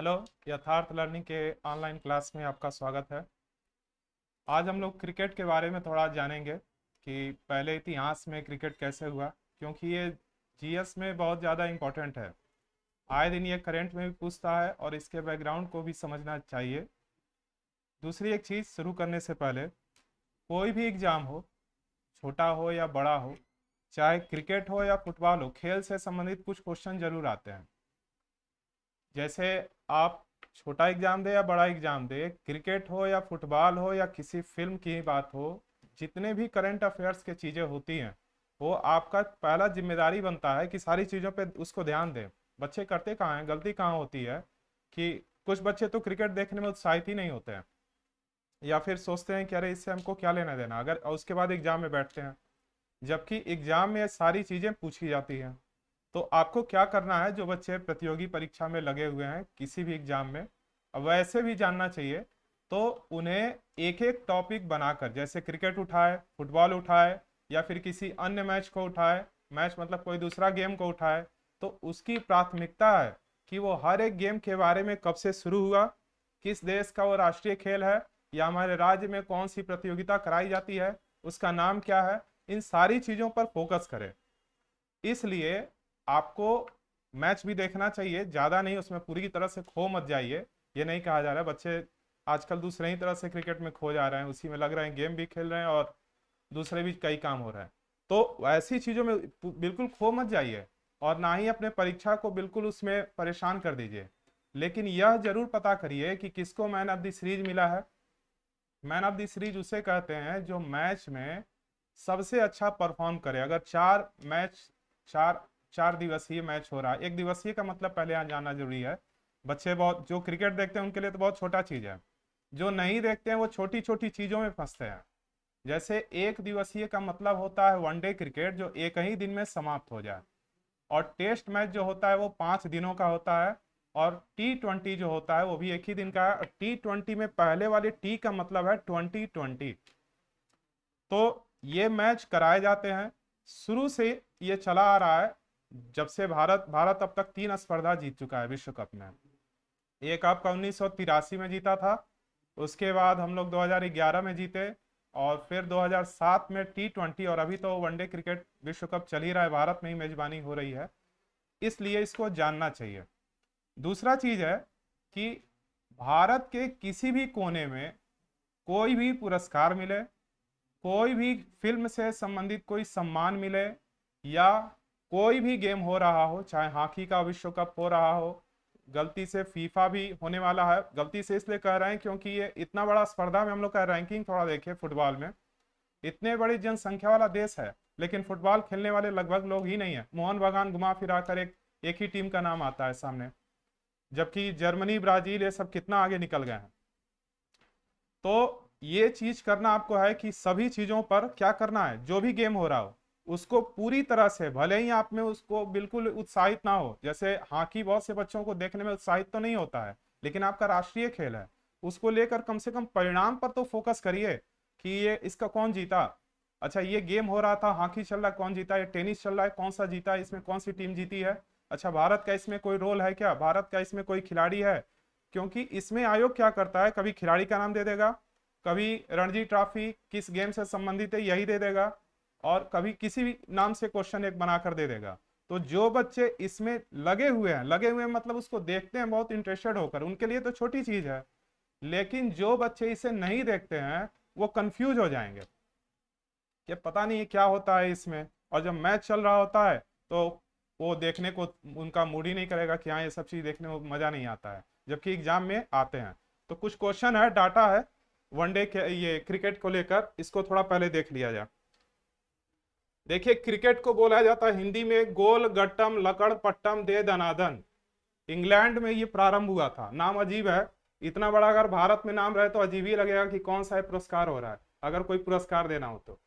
Hello. यथार्थ learning के online class में आपका स्वागत है। आज हम लोग क्रिकेट के बारे में थोड़ा जानेंगे कि पहले इतिहास में क्रिकेट कैसे हुआ, क्योंकि ये जीएस में बहुत ज़्यादा इम्पोर्टेंट है। आए दिन ये करंट में भी पूछता है और इसके बैकग्राउंड को भी समझना चाहिए। दूसरी एक चीज़, शुरू करने से पहले कोई भी एग्ज़ाम हो, छोटा हो या बड़ा हो, चाहे क्रिकेट हो या फुटबॉल हो, खेल से संबंधित कुछ क्वेश्चन जरूर आते हैं। जैसे आप छोटा एग्जाम दे या बड़ा एग्जाम दे, क्रिकेट हो या फुटबॉल हो या किसी फिल्म की ही बात हो, जितने भी करंट अफेयर्स की चीज़ें होती हैं, वो आपका पहला जिम्मेदारी बनता है कि सारी चीज़ों पे उसको ध्यान दें। बच्चे करते कहाँ हैं, गलती कहाँ होती है कि कुछ बच्चे तो क्रिकेट देखने में उत्साहित ही नहीं होते हैं, या फिर सोचते हैं कि अरे इससे हमको क्या लेना देना, अगर और उसके बाद एग्जाम में बैठते हैं, जबकि एग्जाम में ये सारी चीज़ें पूछी जाती हैं। तो आपको क्या करना है, जो बच्चे प्रतियोगी परीक्षा में लगे हुए हैं किसी भी एग्जाम में, अब वैसे भी जानना चाहिए, तो उन्हें एक एक टॉपिक बनाकर, जैसे क्रिकेट उठाए, फुटबॉल उठाए, या फिर किसी अन्य मैच को उठाए, मैच मतलब कोई दूसरा गेम को उठाए, तो उसकी प्राथमिकता है कि वो हर एक गेम के बारे में कब से शुरू हुआ, किस देश का वो राष्ट्रीय खेल है, या हमारे राज्य में कौन सी प्रतियोगिता कराई जाती है, उसका नाम क्या है, इन सारी चीज़ों पर फोकस करें। इसलिए आपको मैच भी देखना चाहिए, ज़्यादा नहीं, उसमें पूरी तरह से खो मत जाइए। ये नहीं कहा जा रहा है, बच्चे आजकल दूसरे ही तरह से क्रिकेट में खो जा रहे हैं, उसी में लग रहे हैं, गेम भी खेल रहे हैं और दूसरे भी कई काम हो रहे हैं। तो ऐसी चीज़ों में बिल्कुल खो मत जाइए, और ना ही अपने परीक्षा को बिल्कुल उसमें परेशान कर दीजिए। लेकिन यह जरूर पता करिए कि किसको मैन ऑफ द सीरीज मिला है। मैन ऑफ द सीरीज उसे कहते हैं जो मैच में सबसे अच्छा परफॉर्म करे। अगर चार चार दिवसीय मैच हो रहा है, एक दिवसीय का मतलब पहले यहाँ जानना जरूरी है। बच्चे बहुत जो क्रिकेट देखते हैं उनके लिए तो बहुत छोटा चीज है, जो नहीं देखते हैं वो छोटी छोटी चीजों में फंसते हैं। जैसे एक दिवसीय का मतलब होता है वनडे क्रिकेट, जो एक ही दिन में समाप्त हो जाए, और टेस्ट मैच जो होता है वो 5 दिनों का होता है, और T20 जो होता है वो भी एक ही दिन का है। T20 में पहले वाले टी का मतलब है 2020। तो ये मैच कराए जाते हैं, शुरू से ये चला आ रहा है। जब से भारत अब तक 3 स्पर्धा जीत चुका है विश्व कप में। एक आपका 1983 में जीता था, उसके बाद हम लोग 2011 में जीते, और फिर 2007 में T20, और अभी तो वनडे क्रिकेट विश्व कप चल ही रहा है, भारत में ही मेजबानी हो रही है। इसलिए इसको जानना चाहिए। दूसरा चीज है कि भारत के किसी भी कोने में कोई भी पुरस्कार मिले, कोई भी फिल्म से संबंधित कोई सम्मान मिले, या कोई भी गेम हो रहा हो, चाहे हॉकी का विश्व कप हो रहा हो, गलती से फीफा भी होने वाला है, गलती से इसलिए कह रहे हैं क्योंकि ये इतना बड़ा स्पर्धा में हम लोग का रैंकिंग थोड़ा देखें, फुटबॉल में इतने बड़ी जनसंख्या वाला देश है, लेकिन फुटबॉल खेलने वाले लगभग लोग ही नहीं है। मोहन बागान घुमा फिरा कर एक ही टीम का नाम आता है सामने, जबकि जर्मनी, ब्राजील ये सब कितना आगे निकल गए हैं। तो ये चीज करना आपको है कि सभी चीजों पर क्या करना है, जो भी गेम हो रहा हो उसको पूरी तरह से, भले ही आप में उसको बिल्कुल उत्साहित ना हो, जैसे हॉकी बहुत से बच्चों को देखने में उत्साहित तो नहीं होता है, लेकिन आपका राष्ट्रीय खेल है, उसको लेकर कम से कम परिणाम पर तो फोकस करिए कि ये इसका कौन जीता। अच्छा, ये गेम हो रहा था, हॉकी चल रहा है, कौन जीता, ये टेनिस चल रहा है, कौन सा जीता, इसमें कौन सी टीम जीती है। अच्छा, भारत का इसमें कोई रोल है क्या, भारत का इसमें कोई खिलाड़ी है, क्योंकि इसमें आयोग क्या करता है, कभी खिलाड़ी का नाम दे देगा, कभी रणजी ट्रॉफी किस गेम से संबंधित है यही दे देगा, और कभी किसी भी नाम से क्वेश्चन एक बनाकर दे देगा। तो जो बच्चे इसमें लगे हुए हैं मतलब उसको देखते हैं बहुत इंटरेस्टेड होकर, उनके लिए तो छोटी चीज है, लेकिन जो बच्चे इसे नहीं देखते हैं वो कंफ्यूज हो जाएंगे कि पता नहीं क्या होता है इसमें, और जब मैच चल रहा होता है तो वो देखने को उनका मूड ही नहीं करेगा कि हाँ ये सब चीज देखने में मजा नहीं आता है, जबकि एग्जाम में आते हैं। तो कुछ क्वेश्चन है, डाटा है वनडे के ये क्रिकेट को लेकर, इसको थोड़ा पहले देख लिया जाए। देखिए, क्रिकेट को बोला जाता है हिंदी में गोल गट्टम लकड़ पट्टम दे दनादन। इंग्लैंड में ये प्रारंभ हुआ था। नाम अजीब है, इतना बड़ा अगर भारत में नाम रहे तो अजीब ही लगेगा कि कौन सा पुरस्कार हो रहा है, अगर कोई पुरस्कार देना हो तो।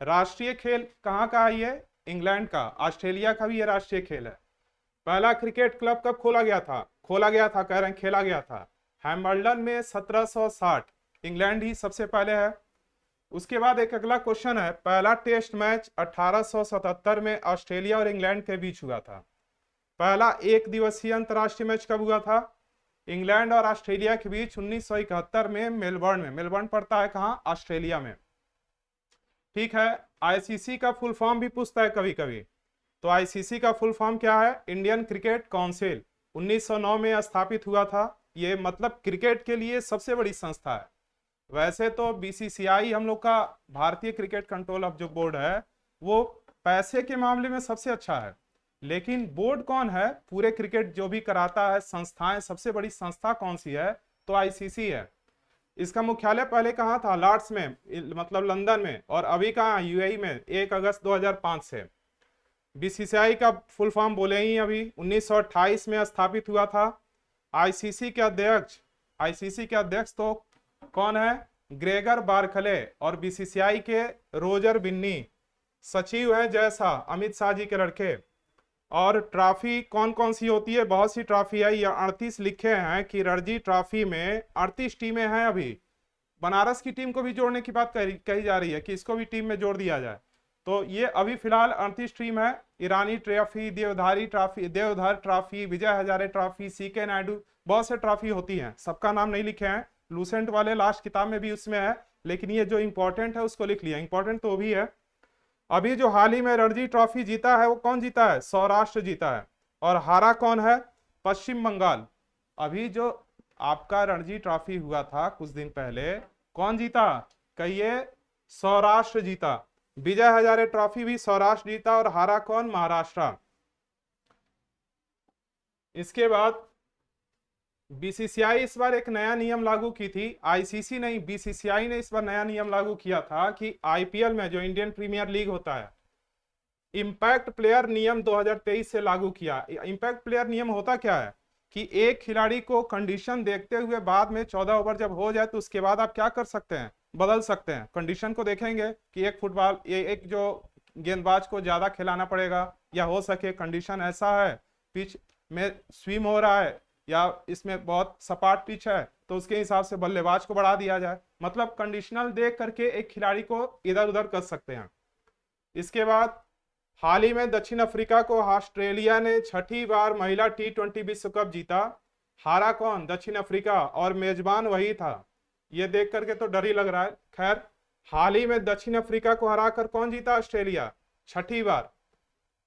राष्ट्रीय खेल कहाँ का है ये, इंग्लैंड का, ऑस्ट्रेलिया का भी ये राष्ट्रीय खेल है। पहला क्रिकेट क्लब कब खोला गया था कह रहे हैं, खेला गया था हैम्बल्डन में 1760। इंग्लैंड ही सबसे पहले है। उसके बाद एक अगला क्वेश्चन है, पहला टेस्ट मैच 1877 में ऑस्ट्रेलिया और इंग्लैंड के बीच हुआ था। पहला एक दिवसीय अंतर्राष्ट्रीय मैच कब हुआ था, इंग्लैंड और ऑस्ट्रेलिया के बीच 1971 में मेलबर्न में, मेलबर्न पड़ता है कहाँ, ऑस्ट्रेलिया में। ठीक है। आईसीसी का फुल फॉर्म भी पूछता है कभी कभी, तो आईसीसी का फुल फॉर्म क्या है, इंडियन क्रिकेट काउंसिल। 1909 में स्थापित हुआ था। ये मतलब क्रिकेट के लिए सबसे बड़ी संस्था है। वैसे तो बीसीसीआई हम लोग का भारतीय क्रिकेट कंट्रोल ऑफ जो बोर्ड है वो पैसे के मामले में सबसे अच्छा है, लेकिन बोर्ड कौन है, पूरे क्रिकेट जो भी कराता है, संस्थाएं, सबसे बड़ी संस्था कौन सी है, तो आईसीसी है। इसका मुख्यालय पहले कहाँ था, लॉर्ड्स में, मतलब लंदन में, और अभी कहाँ, यूएई में, 1 अगस्त 2005 से। बीसीसीआई का फुल फॉर्म बोले ही अभी, 1928 में स्थापित हुआ था। आईसीसी के अध्यक्ष, आईसीसी के अध्यक्ष तो कौन है, ग्रेगर बारखले, और बीसीसीआई के रोजर बिन्नी। सचिव है जैसा, अमित शाह जी के लड़के। और ट्रॉफी कौन कौन सी होती है, बहुत सी ट्रॉफी है, ये 38 लिखे हैं कि रणजी ट्रॉफी में 38 टीमें हैं। अभी बनारस की टीम को भी जोड़ने की बात कही जा रही है कि इसको भी टीम में जोड़ दिया जाए। तो ये अभी फिलहाल 38 टीम है। ईरानी trophy, देवधारी trophy, Deodhar trophy, Vijay Hazare trophy, C K Naidu, बहुत से ट्रॉफी होती हैं, सबका नाम नहीं लिखे हैं। लूसेंट वाले लास्ट किताब में भी उसमें है, लेकिन ये जो इंपॉर्टेंट है उसको लिख लिया। इंपॉर्टेंट तो भी है। अभी जो हाल ही में रणजी ट्रॉफी जीता है वो कौन जीता है, सौराष्ट्र जीता है। और हारा कौन है, पश्चिम बंगाल। अभी जो आपका रणजी ट्रॉफी हुआ था कुछ दिन पहले, कौन जीता, कहिए, सौराष्ट्र जीता। विजय हजारे ट्रॉफी भी सौराष्ट्र जीता, और हारा कौन, महाराष्ट्र। इसके बाद बीसीसीआई इस बार एक नया नियम लागू की थी, आईसीसी नहीं, बीसीसीआई ने इस बार नया नियम लागू किया था कि आईपीएल में, जो इंडियन प्रीमियर लीग होता है, इंपैक्ट प्लेयर नियम 2023 से लागू किया। इंपैक्ट प्लेयर नियम होता क्या है कि एक खिलाड़ी को कंडीशन देखते हुए बाद में 14 ओवर जब हो जाए तो उसके बाद आप क्या कर सकते हैं, बदल सकते हैं। कंडीशन को देखेंगे कि एक फुटबॉल, एक जो गेंदबाज को ज्यादा खिलाना पड़ेगा, या हो सके कंडीशन ऐसा है पिच में स्विम हो रहा है, या इसमें बहुत सपाट पिच है, तो उसके हिसाब से बल्लेबाज को बढ़ा दिया जाए। मतलब कंडीशनल देख करके एक खिलाड़ी को इधर उधर कर सकते हैं। इसके बाद हाल ही में दक्षिण अफ्रीका को ऑस्ट्रेलिया ने 6ठी बार महिला T20 विश्व कप जीता। हारा कौन, दक्षिण अफ्रीका, और मेजबान वही था। ये देख करके तो डर ही लग रहा है। खैर, हाल ही में दक्षिण अफ्रीका को हराकर कौन जीता, ऑस्ट्रेलिया, 6ठी बार।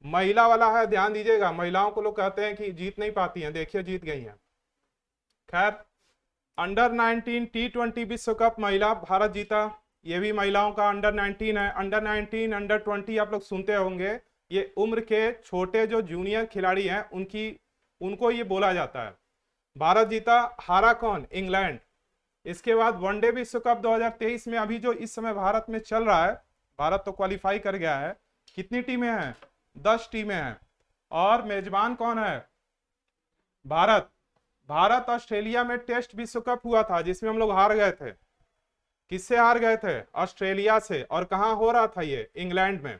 महिला वाला है, ध्यान दीजिएगा, महिलाओं को लोग कहते हैं कि जीत नहीं पाती हैं, देखिए जीत गई हैं। खैर, अंडर 19 T20 विश्व कप महिला भारत जीता। ये भी महिलाओं का अंडर 19 है। अंडर 19, अंडर 20 आप लोग सुनते होंगे, ये उम्र के छोटे जो जूनियर खिलाड़ी हैं उनको ये बोला जाता है। भारत जीता। हारा कौन, इंग्लैंड। इसके बाद वनडे विश्व कप 2023 में, अभी जो इस समय भारत में चल रहा है, भारत तो क्वालिफाई कर गया है। कितनी टीमें हैं, 10 टीमें हैं। और मेजबान कौन है, भारत। भारत ऑस्ट्रेलिया में टेस्ट विश्व कप हुआ था जिसमें हम लोग हार गए थे। किससे हार गए थे, ऑस्ट्रेलिया से। और कहां हो रहा था ये, इंग्लैंड में।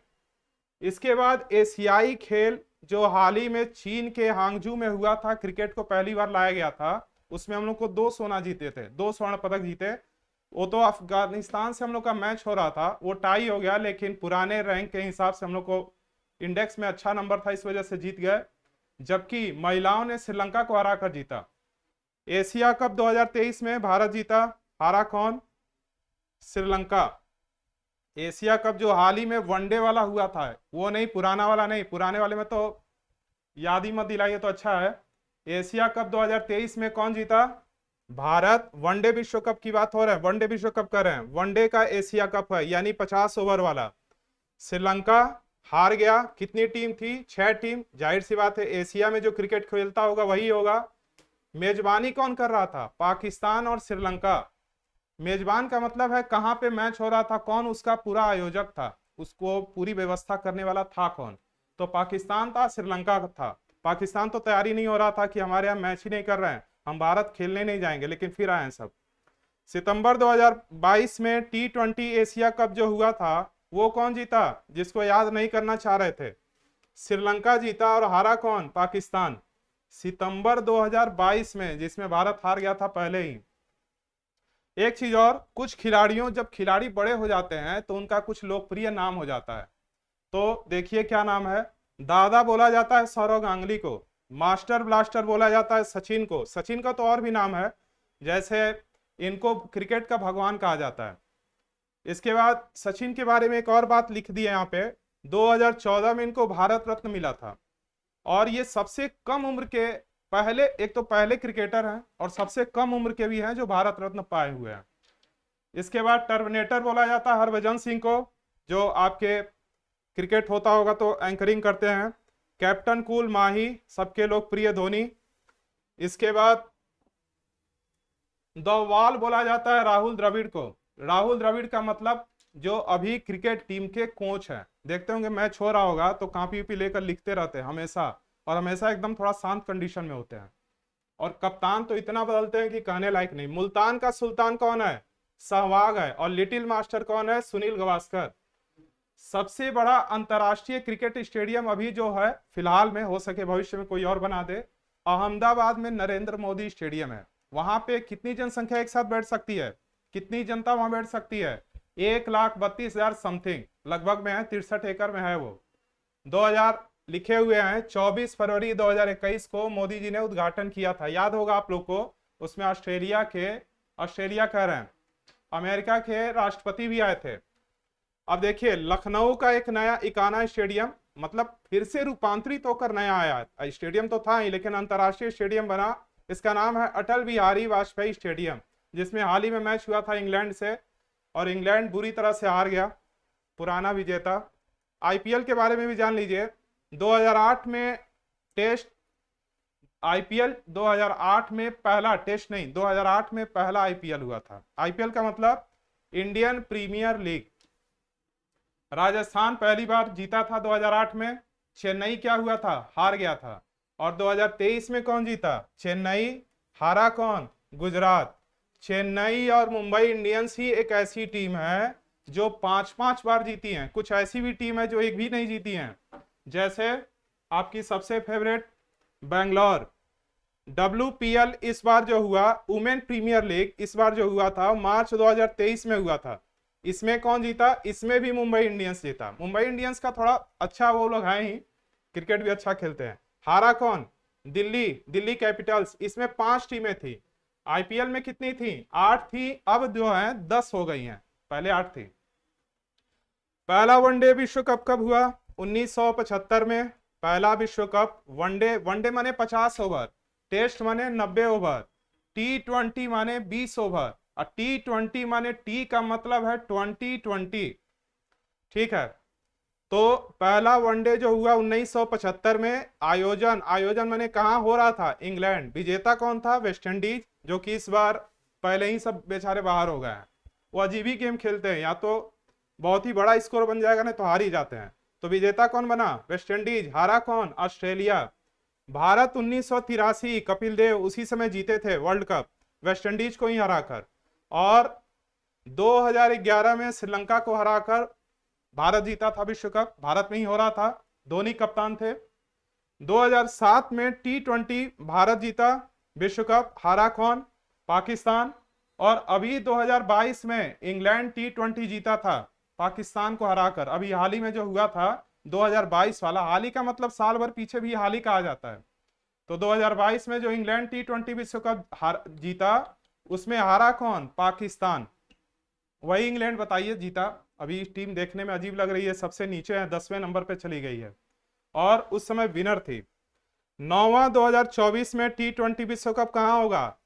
इसके बाद एशियाई खेल जो हाल ही में चीन के हांगजू में हुआ था, क्रिकेट को पहली बार लाया गया था, उसमें हम लोग को 2 सोना जीते थे, 2 स्वर्ण पदक जीते। वो तो अफगानिस्तान से हम लोग का मैच हो रहा था, वो टाई हो गया, लेकिन पुराने रैंक के हिसाब से हम लोग को इंडेक्स में अच्छा नंबर था, इस वजह से जीत गए। जबकि महिलाओं ने श्रीलंका को हरा कर जीता। एशिया कप 2023 में भारत जीता। हारा कौन, श्रीलंका। एशिया कप जो हाल ही में वनडे वाला हुआ था, वो नहीं, पुराना वाला नहीं, पुराने वाले में तो याद ही मत दिलाइए तो अच्छा है। एशिया कप 2023 में कौन जीता, भारत। वनडे विश्व कप की बात हो रहा है, वनडे विश्व कप कर रहे हैं, वनडे का एशिया कप है, यानी 50 ओवर वाला। श्रीलंका हार गया। कितनी टीम थी, 6 टीम। जाहिर सी बात है, एशिया में जो क्रिकेट खेलता होगा वही होगा। मेजबानी कौन कर रहा था, पाकिस्तान और श्रीलंका। मेजबान का मतलब है कहां पे मैच हो रहा था, कौन उसका पूरा आयोजक था, उसको पूरी व्यवस्था करने वाला था कौन, तो पाकिस्तान था, श्रीलंका था। पाकिस्तान तो तैयारी नहीं हो रहा था कि हमारे यहाँ मैच ही नहीं कर रहे हैं, हम भारत खेलने नहीं जाएंगे, लेकिन फिर आए हैं सब। सितंबर 2022 में T20 एशिया कप जो हुआ था, वो कौन जीता, जिसको याद नहीं करना चाह रहे थे, श्रीलंका जीता। और हारा कौन, पाकिस्तान। सितंबर 2022 में, जिसमें भारत हार गया था पहले ही। एक चीज और, कुछ खिलाड़ियों, जब खिलाड़ी बड़े हो जाते हैं तो उनका कुछ लोकप्रिय नाम हो जाता है। तो देखिए क्या नाम है, दादा बोला जाता है सौरव गांगुली को। मास्टर ब्लास्टर बोला जाता है सचिन को। सचिन का तो और भी नाम है, जैसे इनको क्रिकेट का भगवान कहा जाता है। इसके बाद सचिन के बारे में एक और बात लिख दी है यहाँ पे, 2014 में इनको भारत रत्न मिला था। और ये सबसे कम उम्र के पहले, एक तो पहले क्रिकेटर हैं और सबसे कम उम्र के भी हैं जो भारत रत्न पाए हुए हैं। इसके बाद टर्मिनेटर बोला जाता है हरभजन सिंह को, जो आपके क्रिकेट होता होगा तो एंकरिंग करते हैं। कैप्टन कूल माही, सबके लोकप्रिय धोनी। इसके बाद द वॉल बोला जाता है राहुल द्रविड़ को। राहुल द्रविड़ का मतलब जो अभी क्रिकेट टीम के कोच हैं, देखते होंगे मैच हो रहा होगा तो कॉपी उपी लेकर लिखते रहते हैं हमेशा, और हमेशा एकदम थोड़ा शांत कंडीशन में होते हैं। और कप्तान तो इतना बदलते हैं कि कहने लायक नहीं। मुल्तान का सुल्तान कौन है? सहवाग है। और लिटिल मास्टर कौन है? सुनील गावस्कर। सबसे बड़ा अंतरराष्ट्रीय क्रिकेट स्टेडियम अभी जो है फिलहाल में, हो सके भविष्य में कोई और बना दे, अहमदाबाद में नरेंद्र मोदी स्टेडियम है। वहां पे कितनी जनसंख्या एक साथ बैठ सकती है? कितनी जनता वहां बैठ सकती है? 1,32,000 समथिंग लगभग में है, 63 एकड़ में है वो। 2000 लिखे हुए हैं, 24 फरवरी 2021 को मोदी जी ने उद्घाटन किया था, याद होगा आप लोग को। उसमें ऑस्ट्रेलिया कह रहे हैं, अमेरिका के राष्ट्रपति भी आए थे। अब देखिए लखनऊ का एक नया इकाना स्टेडियम, मतलब फिर से रूपांतरित होकर नया आया। स्टेडियम तो था ही लेकिन अंतरराष्ट्रीय स्टेडियम बना। इसका नाम है अटल बिहारी वाजपेयी स्टेडियम, जिसमें हाल ही में मैच हुआ था इंग्लैंड से, और इंग्लैंड बुरी तरह से हार गया, पुराना विजेता। आईपीएल के बारे में भी जान लीजिए। 2008 में टेस्ट आईपीएल 2008 में पहला टेस्ट नहीं, 2008 में पहला आईपीएल हुआ था। आईपीएल का मतलब इंडियन प्रीमियर लीग। राजस्थान पहली बार जीता था 2008 में। चेन्नई क्या हुआ था? हार गया था। और 2023 में कौन जीता? चेन्नई। हारा कौन? गुजरात। चेन्नई और मुंबई इंडियंस ही एक ऐसी टीम है जो 5-5 बार जीती हैं। कुछ ऐसी भी टीम है जो एक भी नहीं जीती हैं, जैसे आपकी सबसे फेवरेट बैंगलोर। WPL इस बार जो हुआ, वुमेन प्रीमियर लीग इस बार जो हुआ था मार्च 2023 में हुआ था। इसमें कौन जीता? इसमें भी मुंबई इंडियंस जीता। मुंबई इंडियंस का थोड़ा अच्छा वो लोग हैं ही, क्रिकेट भी अच्छा खेलते हैं। हारा कौन? दिल्ली कैपिटल्स। इसमें 5 टीमें थी। आईपीएल में कितनी थी? 8 थी, अब जो है 10 हो गई हैं, पहले 8 थी। पहला वनडे विश्व कप कब हुआ? 1975 में पहला विश्व कप। वनडे माने 50 ओवर, टेस्ट माने 90 ओवर, T20 माने 20 ओवर, और T20 माने टी का मतलब है 2020। ठीक है, तो पहला वनडे जो हुआ 1975 में, आयोजन माने कहां हो रहा था? इंग्लैंड। विजेता कौन था? वेस्ट इंडीज, जो कि इस बार पहले ही सब बेचारे बाहर हो गए हैं। वो अजीब ही गेम खेलते हैं, या तो बहुत ही बड़ा स्कोर बन जाएगा नहीं तो हार ही जाते हैं। तो विजेता कौन बना? West Indies. हारा कौन? ऑस्ट्रेलिया। भारत 1983 कपिल देव उसी समय जीते थे वर्ल्ड कप, वेस्ट इंडीज को ही हराकर। और 2011 में श्रीलंका को हराकर भारत जीता था विश्व कप, भारत में ही हो रहा था, धोनी कप्तान थे। 2007 में T20 भारत जीता विश्व कप, हारा कौन? पाकिस्तान। और अभी 2022 में इंग्लैंड T20 जीता था पाकिस्तान को हराकर। अभी हाल ही में जो हुआ था 2022 वाला, हाल ही का मतलब साल भर पीछे भी हाल ही कहा जाता है। तो 2022 में जो इंग्लैंड T20 विश्व कप जीता, उसमें हारा कौन? पाकिस्तान। वही इंग्लैंड बताइए जीता। अभी टीम देखने में अजीब लग रही है, सबसे नीचे है, 10वें नंबर पे चली गई है, और उस समय विनर थी। 9वां 2024 में T20 विश्व कप कहां होगा?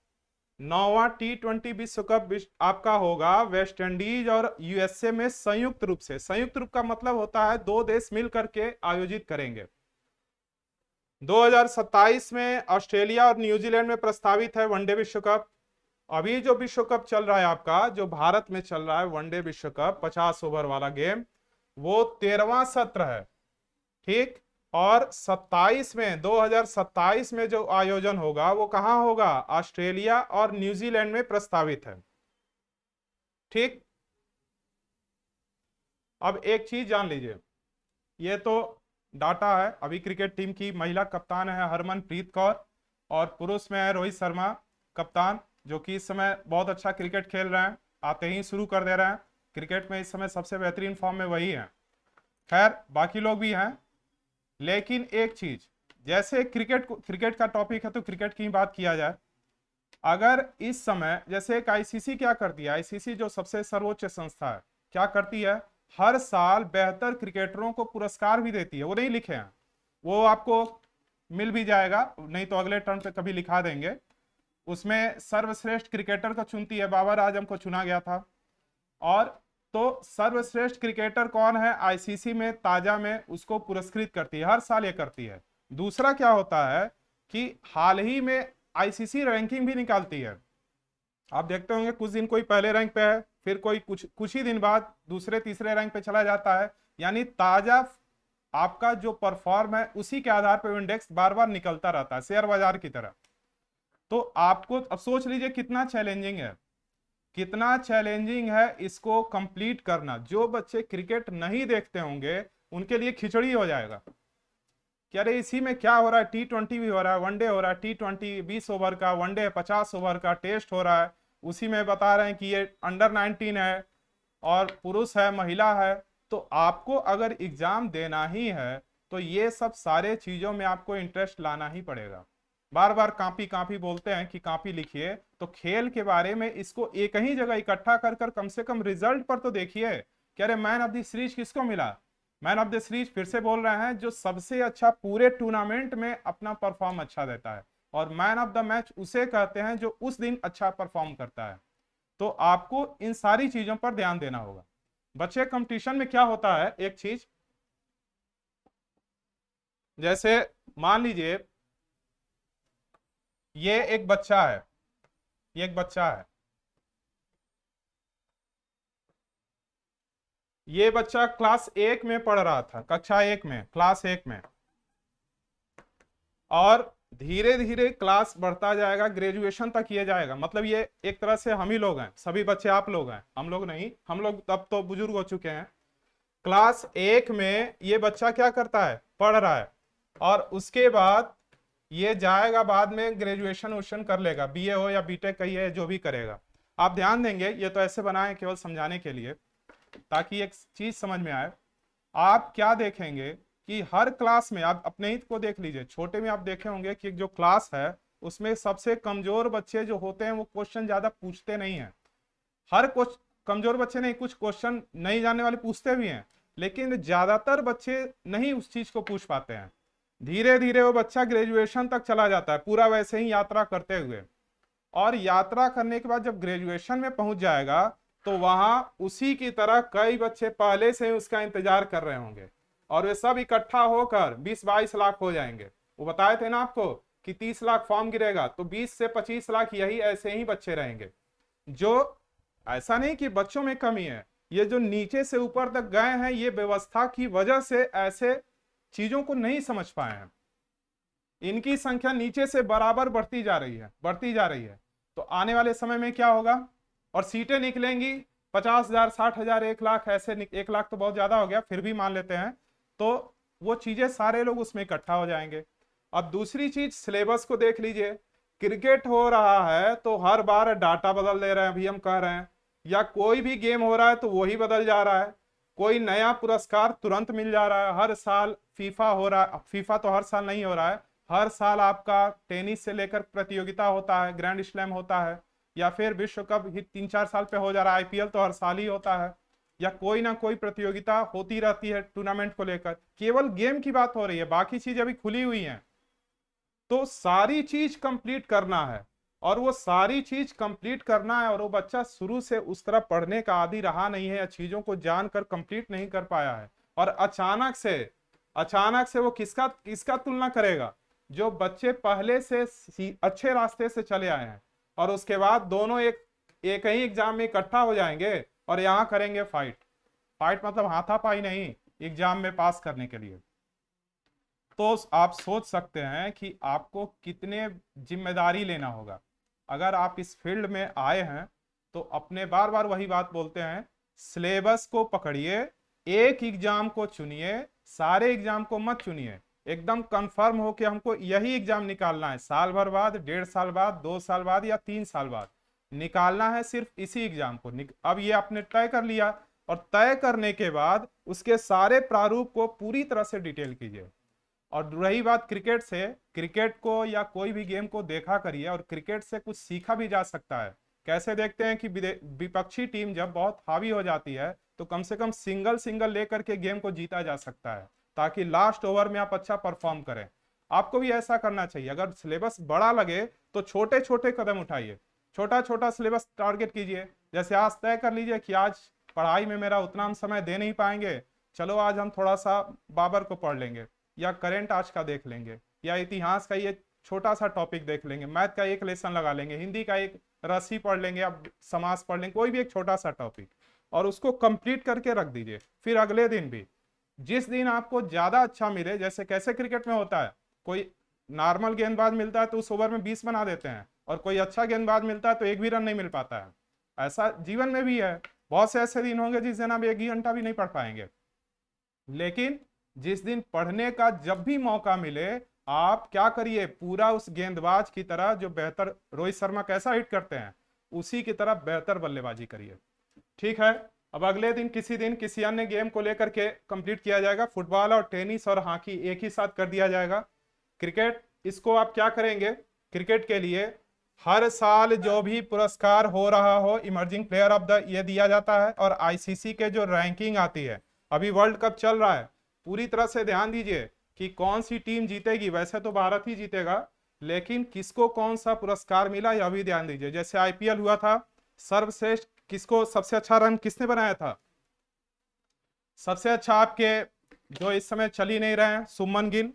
9वां T20 विश्व कप आपका होगा वेस्ट इंडीज और यूएसए में संयुक्त रूप से। संयुक्त रूप का मतलब होता है 2 देश मिल करके आयोजित करेंगे। 2027 में ऑस्ट्रेलिया और न्यूजीलैंड में प्रस्तावित है वनडे विश्व कप। अभी जो विश्व कप चल रहा है आपका, जो भारत में चल रहा है वनडे विश्व कप 50 ओवर वाला गेम, वो 13वां सत्र है। ठीक, और 2027 में जो आयोजन होगा वो कहां होगा? ऑस्ट्रेलिया और न्यूजीलैंड में प्रस्तावित है। ठीक, अब एक चीज जान लीजिए, ये तो डाटा है। अभी क्रिकेट टीम की महिला कप्तान है हरमनप्रीत कौर, और पुरुष में है रोहित शर्मा कप्तान, जो कि इस समय बहुत अच्छा क्रिकेट खेल रहे हैं, आते ही शुरू कर दे रहे हैं। क्रिकेट में इस समय सबसे बेहतरीन फॉर्म में वही है। खैर बाकी लोग भी हैं, लेकिन एक चीज जैसे क्रिकेट का टॉपिक है तो क्रिकेट की ही बात किया जाए। अगर इस समय जैसे एक आईसीसी क्या करती है, आईसीसी जो सबसे सर्वोच्च संस्था है, क्या करती है, हर साल बेहतर क्रिकेटरों को पुरस्कार भी देती है। वो नहीं लिखे हैं, वो आपको मिल भी जाएगा, नहीं तो अगले टर्म पे कभी लिखा देंगे। उसमें सर्वश्रेष्ठ क्रिकेटर को चुनती है, बाबर आजम को चुना गया था। और तो सर्वश्रेष्ठ क्रिकेटर कौन है, आईसीसी में ताजा में उसको पुरस्कृत करती है, हर साल ये करती है। दूसरा क्या होता है कि हाल ही में आईसीसी रैंकिंग भी निकालती है। आप देखते होंगे कुछ दिन कोई पहले रैंक पे है, फिर कोई कुछ ही दिन बाद दूसरे तीसरे रैंक पे चला जाता है। यानी ताजा आपका जो परफॉर्म है उसी के आधार पर इंडेक्स बार बार निकलता रहता है, शेयर बाजार की तरह। तो आपको अब सोच लीजिए कितना चैलेंजिंग है, कितना चैलेंजिंग है इसको कंप्लीट करना। जो बच्चे क्रिकेट नहीं देखते होंगे उनके लिए खिचड़ी हो जाएगा कि अरे इसी में क्या हो रहा है, T20 भी हो रहा है, वनडे हो रहा है, T20 20 ओवर का, वनडे 50 ओवर का, टेस्ट हो रहा है, उसी में बता रहे हैं कि ये अंडर 19 है और पुरुष है महिला है। तो आपको अगर एग्जाम देना ही है तो ये सब सारे चीजों में आपको इंटरेस्ट लाना ही पड़ेगा। बार बार कॉपी कॉपी बोलते हैं कि कॉपी लिखिए, तो खेल के बारे में इसको एक ही जगह इकट्ठा कर कर कम से कम रिजल्ट पर तो देखिए कि अरे मैन ऑफ द सीरीज किसको मिला। मैन ऑफ द सीरीज फिर से बोल रहे हैं जो सबसे अच्छा पूरे टूर्नामेंट में अपना परफॉर्म अच्छा देता है, और मैन ऑफ द मैच उसे कहते हैं जो उस दिन अच्छा परफॉर्म करता है। तो आपको इन सारी चीजों पर ध्यान देना होगा। बच्चे कंपटीशन में क्या होता है, एक चीज जैसे मान लीजिए ये एक बच्चा है, ये एक बच्चा है, ये बच्चा क्लास 1 में पढ़ रहा था, कक्षा 1 में, क्लास 1 में, और धीरे धीरे क्लास बढ़ता जाएगा, ग्रेजुएशन तक किया जाएगा। मतलब ये एक तरह से हम ही लोग हैं, सभी बच्चे आप लोग हैं, हम लोग नहीं, हम लोग तब तो बुजुर्ग हो चुके हैं। क्लास 1 में ये बच्चा क्या करता है, पढ़ रहा है, और उसके बाद ये जाएगा बाद में ग्रेजुएशन वोशन कर लेगा, बीए हो या बीटेक कहिए, जो भी करेगा। आप ध्यान देंगे, ये तो ऐसे बनाए केवल समझाने के लिए ताकि एक चीज समझ में आए। आप क्या देखेंगे कि हर क्लास में, आप अपने ही को देख लीजिए, छोटे में आप देखे होंगे कि जो क्लास है उसमें सबसे कमजोर बच्चे जो होते हैं वो क्वेश्चन ज्यादा पूछते नहीं है। हर कुछ कमजोर बच्चे नहीं, कुछ क्वेश्चन नहीं जानने वाले पूछते भी हैं, लेकिन ज्यादातर बच्चे नहीं उस चीज को पूछ पाते हैं। धीरे धीरे वो बच्चा ग्रेजुएशन तक चला जाता है, पूरा वैसे ही यात्रा करते हुए, और यात्रा करने के बाद जब ग्रेजुएशन में पहुंच जाएगा तो वहां उसी की तरह कई बच्चे पहले से ही उसका इंतजार कर रहे होंगे, और वे सब इकट्ठा होकर 20-22 लाख हो जाएंगे। वो बताए थे ना आपको कि 30 लाख फॉर्म गिरेगा, तो 20 से 25 लाख यही ऐसे ही बच्चे रहेंगे। जो ऐसा नहीं कि बच्चों में कमी है, ये जो नीचे से ऊपर तक गए हैं ये व्यवस्था की वजह से ऐसे चीजों को नहीं समझ पाए हैं। इनकी संख्या नीचे से बराबर बढ़ती जा रही है, बढ़ती जा रही है। तो आने वाले समय में क्या होगा, और सीटें निकलेंगी 50,000, 60,000, 1 लाख, ऐसे 1 लाख तो बहुत ज्यादा हो गया, फिर भी मान लेते हैं, तो वो चीजें सारे लोग उसमें इकट्ठा हो जाएंगे। अब दूसरी चीज सिलेबस को देख लीजिए, क्रिकेट हो रहा है तो हर बार डाटा बदल दे रहे हैं, अभी हम कह रहे हैं, या कोई भी गेम हो रहा है तो वही बदल जा रहा है, कोई नया पुरस्कार तुरंत मिल जा रहा है। हर साल फीफा हो रहा है, फीफा तो हर साल नहीं हो रहा है, हर साल आपका टेनिस से लेकर प्रतियोगिता होता है, ग्रैंड स्लैम होता है, या फिर विश्व कप 3-4 साल पे हो जा रहा है, आईपीएल तो हर साल ही होता है, या कोई ना कोई प्रतियोगिता होती रहती है टूर्नामेंट को लेकर। केवल गेम की बात हो रही है, बाकी चीज अभी खुली हुई है। तो सारी चीज कंप्लीट करना है, और वो सारी चीज कंप्लीट करना है, और वो बच्चा शुरू से उस तरह पढ़ने का आदी रहा नहीं है, या चीजों को जानकर कंप्लीट नहीं कर पाया है, और अचानक से वो किसका किसका तुलना करेगा, जो बच्चे पहले से अच्छे रास्ते से चले आए हैं, और उसके बाद दोनों एक ही एग्जाम में इकट्ठा हो जाएंगे और यहां करेंगे फाइट। फाइट मतलब हाथापाई नहीं, एग्जाम में पास करने के लिए। तो आप सोच सकते हैं कि आपको कितने जिम्मेदारी लेना होगा। अगर आप इस फील्ड में आए हैं तो अपने बार बार वही बात बोलते हैं, सिलेबस को पकड़िए, एक एग्जाम को चुनिए, सारे एग्जाम को मत चुनिए। एकदम कंफर्म हो कि हमको यही एग्जाम निकालना है, साल भर बाद, 1.5 साल बाद, 2 साल बाद, या 3 साल बाद निकालना है, सिर्फ इसी एग्जाम को। अब ये आपने तय कर लिया, और तय करने के बाद उसके सारे प्रारूप को पूरी तरह से डिटेल कीजिए। और रही बात क्रिकेट से, क्रिकेट को या कोई भी गेम को देखा करिए और क्रिकेट से कुछ सीखा भी जा सकता है। कैसे देखते हैं कि विपक्षी टीम जब बहुत हावी हो जाती है तो कम से कम सिंगल सिंगल लेकर के गेम को जीता जा सकता है, ताकि लास्ट ओवर में आप अच्छा परफॉर्म करें। आपको भी ऐसा करना चाहिए। अगर सिलेबस बड़ा लगे तो छोटे छोटे कदम उठाइए, छोटा छोटा सिलेबस टारगेट कीजिए। जैसे आज तय कर लीजिए कि आज पढ़ाई में मेरा उतना हम समय दे नहीं पाएंगे, चलो आज हम थोड़ा सा बाबर को पढ़ लेंगे, या करंट आज का देख लेंगे, या इतिहास का ये छोटा सा टॉपिक देख लेंगे, मैथ का एक लेसन लगा लेंगे, हिंदी का एक रस्सी पढ़ लेंगे, या समास पढ़ लेंगे, कोई भी एक छोटा सा टॉपिक, और उसको कंप्लीट करके रख दीजिए। फिर अगले दिन भी जिस दिन आपको ज्यादा अच्छा मिले, जैसे कैसे क्रिकेट में होता है, कोई नॉर्मल गेंदबाज मिलता है तो उस ओवर में 20 बना देते हैं, और कोई अच्छा गेंदबाज मिलता है तो एक भी रन नहीं मिल पाता है। ऐसा जीवन में भी है, बहुत से ऐसे दिन होंगे जिस दिन आप एक ही घंटा भी नहीं पढ़ पाएंगे। लेकिन जिस दिन पढ़ने का जब भी मौका मिले, आप क्या करिए, पूरा उस गेंदबाज की तरह जो बेहतर, रोहित शर्मा कैसा हिट करते हैं उसी की तरह बेहतर बल्लेबाजी करिए। ठीक है। अब अगले दिन किसी अन्य गेम को लेकर के कंप्लीट किया जाएगा। फुटबॉल और टेनिस और हॉकी एक ही साथ कर दिया जाएगा। क्रिकेट, इसको आप क्या करेंगे, क्रिकेट के लिए हर साल जो भी पुरस्कार हो रहा हो, इमर्जिंग प्लेयर ऑफ द ये दिया जाता है, और आईसीसी के जो रैंकिंग आती है, अभी वर्ल्ड कप चल रहा है, पूरी तरह से ध्यान दीजिए कि कौन सी टीम जीतेगी। वैसे तो भारत ही जीतेगा, लेकिन किसको कौन सा पुरस्कार मिला यह भी ध्यान दीजिए। जैसे आईपीएल हुआ था, सर्वश्रेष्ठ किसको, सबसे अच्छा रन किसने बनाया था, सबसे अच्छा आपके जो इस समय चल ही नहीं रहे हैं सुमन गिल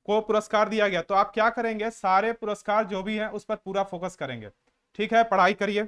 को पुरस्कार दिया गया। तो आप क्या करेंगे, सारे पुरस्कार जो भी हैं उस पर पूरा फोकस करेंगे। ठीक है, पढ़ाई करिए।